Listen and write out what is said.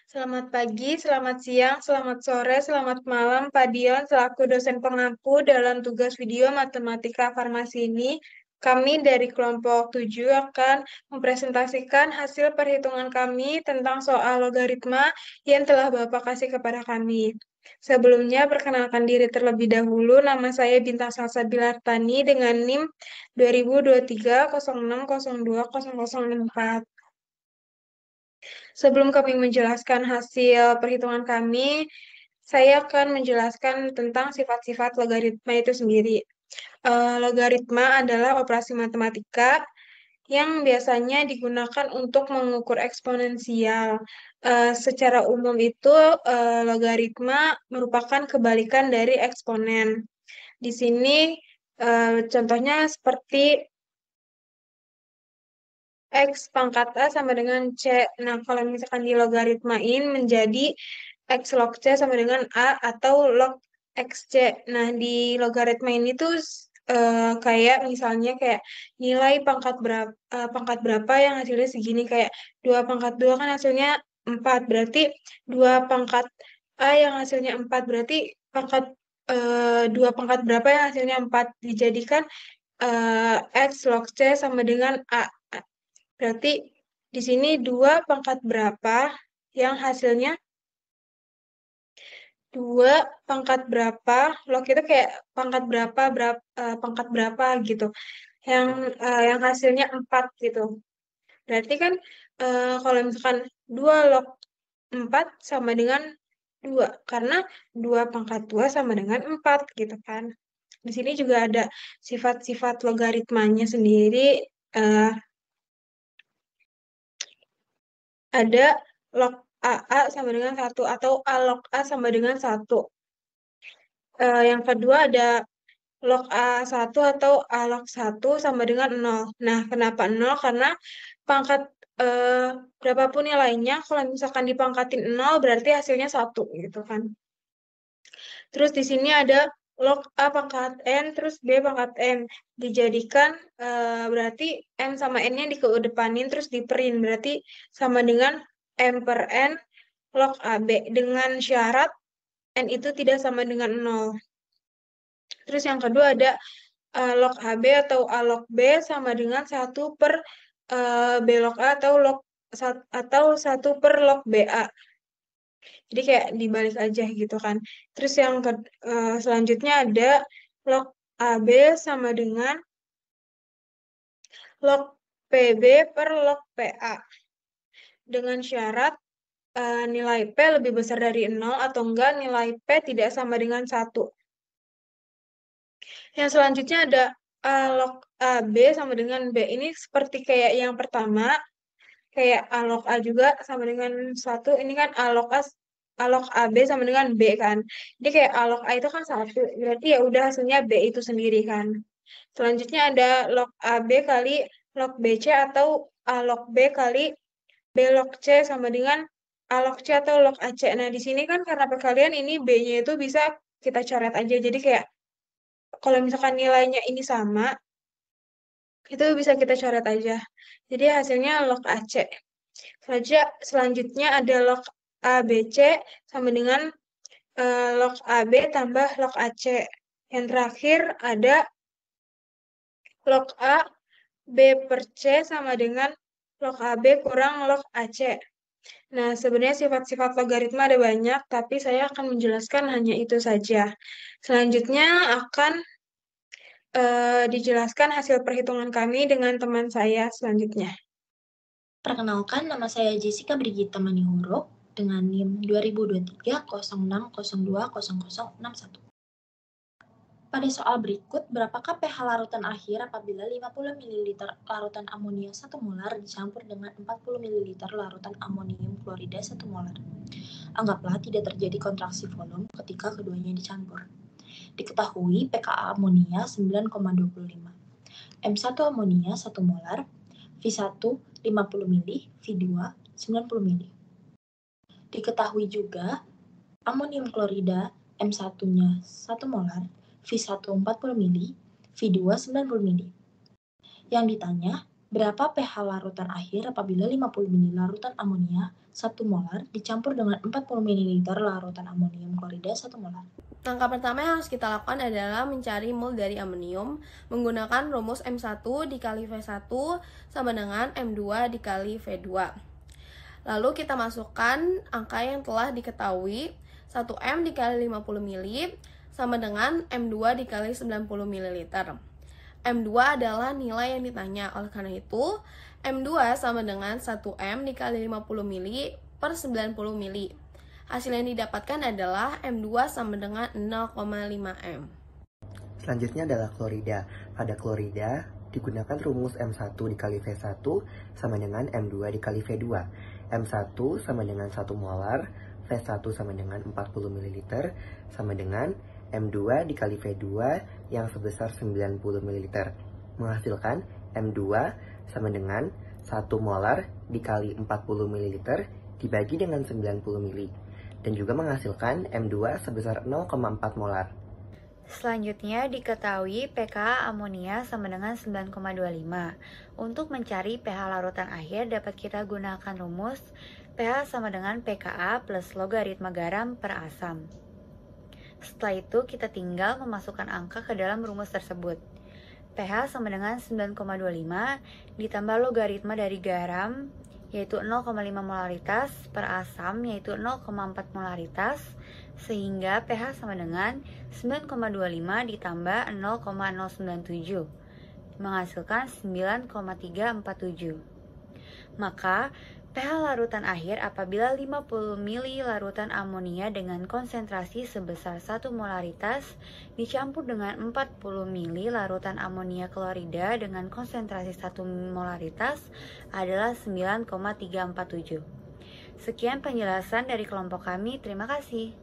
Selamat pagi, selamat siang, selamat sore, selamat malam, Pak Dion, selaku dosen pengampu dalam tugas video Matematika Farmasi ini. Kami dari kelompok 7 akan mempresentasikan hasil perhitungan kami tentang soal logaritma yang telah Bapak kasih kepada kami. Sebelumnya, perkenalkan diri terlebih dahulu. Nama saya Bintang Salsabilartani dengan NIM 2023 06020064. Sebelum kami menjelaskan hasil perhitungan kami, saya akan menjelaskan tentang sifat-sifat logaritma itu sendiri. Logaritma adalah operasi matematika yang biasanya digunakan untuk mengukur eksponensial. Secara umum itu, logaritma merupakan kebalikan dari eksponen. Di sini, contohnya seperti X pangkat A sama dengan C. Nah, kalau misalkan dilogaritmain menjadi X log C sama dengan A atau log XC. Nah, di logaritma ini tuh kayak misalnya kayak nilai pangkat berapa yang hasilnya segini. Kayak 2 pangkat 2 kan hasilnya 4. Berarti 2 pangkat A yang hasilnya 4. Berarti 2 pangkat berapa yang hasilnya 4. Dijadikan X log C sama dengan A. Berarti di sini 2 pangkat berapa yang hasilnya 2 pangkat berapa, log itu kayak pangkat berapa gitu. Yang hasilnya 4 gitu. Berarti kan kalau misalkan 2 log 4 sama dengan 2 karena 2 pangkat 2 sama dengan 4 gitu kan. Di sini juga ada sifat-sifat logaritmanya sendiri. eh, ada log AA sama dengan 1 atau A log A sama dengan 1. Yang kedua ada log A1 atau A log 1 sama dengan 0. Nah, kenapa 0? Karena pangkat eh, berapapun nilainya, kalau misalkan dipangkatin 0 berarti hasilnya 1 gitu kan. Terus di sini ada log A pangkat N, terus B pangkat N. Dijadikan berarti M sama N-nya dikedepanin, terus diperin. Berarti sama dengan M per N log AB. Dengan syarat N itu tidak sama dengan 0. Terus yang kedua ada log AB atau A log B sama dengan 1 per B log A atau 1 per log BA. Jadi kayak dibalik aja gitu kan. Terus yang selanjutnya ada log AB sama dengan log PB per log PA. Dengan syarat nilai P lebih besar dari 0 atau enggak nilai P tidak sama dengan 1. Yang selanjutnya ada log AB sama dengan B. Ini seperti kayak yang pertama, kayak A log A juga sama dengan 1. Ini kan A log AB sama dengan B kan. Jadi kayak A log A itu kan 1. Berarti ya udah hasilnya B itu sendiri kan. Selanjutnya ada log AB kali log BC atau A log B kali B log C sama dengan A log C atau log AC. Nah, di sini kan karena perkalian ini B-nya itu bisa kita coret aja. Jadi kayak kalau misalkan nilainya ini sama, itu bisa kita coret aja. Jadi hasilnya log AC. Selanjutnya ada log ABC sama dengan log AB tambah log AC. Yang terakhir ada log A, B per C sama dengan log AB kurang log AC. Nah, sebenarnya sifat-sifat logaritma ada banyak, tapi saya akan menjelaskan hanya itu saja. Selanjutnya akan dijelaskan hasil perhitungan kami dengan teman saya selanjutnya. Perkenalkan, nama saya Jessica Brigita Manihuro dengan NIM 2023 06020061. Pada soal berikut, berapakah pH larutan akhir apabila 50 ml larutan amonia 1 molar dicampur dengan 40 ml larutan amonium klorida 1 molar? Anggaplah tidak terjadi kontraksi volume ketika keduanya dicampur. Diketahui pKa amonia 9,25. M1 amonia 1 molar, V1 50 ml, V2 90 ml. Diketahui juga amonium klorida M1-nya 1 molar, V1 40 ml, V2 90 ml. Yang ditanya, Berapa pH larutan akhir apabila 50 ml larutan amonia 1 molar dicampur dengan 40 ml larutan amonium klorida 1 molar? Langkah pertama yang harus kita lakukan adalah mencari mol dari amonium menggunakan rumus M1 dikali V1 sama dengan M2 dikali V2. Lalu kita masukkan angka yang telah diketahui, 1M dikali 50 ml sama dengan M2 dikali 90 ml. M2 adalah nilai yang ditanya, oleh karena itu M2 sama dengan 1M dikali 50 ml per 90 ml. Hasil yang didapatkan adalah M2 sama dengan 0,5 M. Selanjutnya adalah klorida. Pada klorida digunakan rumus M1 dikali V1 sama dengan M2 dikali V2. M1 sama dengan 1 molar, V1 sama dengan 40 ml, sama dengan M2 dikali V2 yang sebesar 90 ml. Menghasilkan M2 sama dengan 1 molar dikali 40 ml dibagi dengan 90 ml. Dan juga menghasilkan M2 sebesar 0,4 molar. Selanjutnya diketahui pKa amonia sama dengan 9,25. Untuk mencari pH larutan akhir dapat kita gunakan rumus pH sama dengan pKa plus logaritma garam per asam. Setelah itu kita tinggal memasukkan angka ke dalam rumus tersebut. pH sama dengan 9,25 ditambah logaritma dari garam yaitu 0,5 molaritas per asam yaitu 0,4 molaritas sehingga pH sama dengan 9,25 ditambah 0,097 menghasilkan 9,347. Maka pH larutan akhir apabila 50 ml larutan amonia dengan konsentrasi sebesar 1 molaritas dicampur dengan 40 ml larutan amonia klorida dengan konsentrasi 1 molaritas adalah 9,347. Sekian penjelasan dari kelompok kami, terima kasih.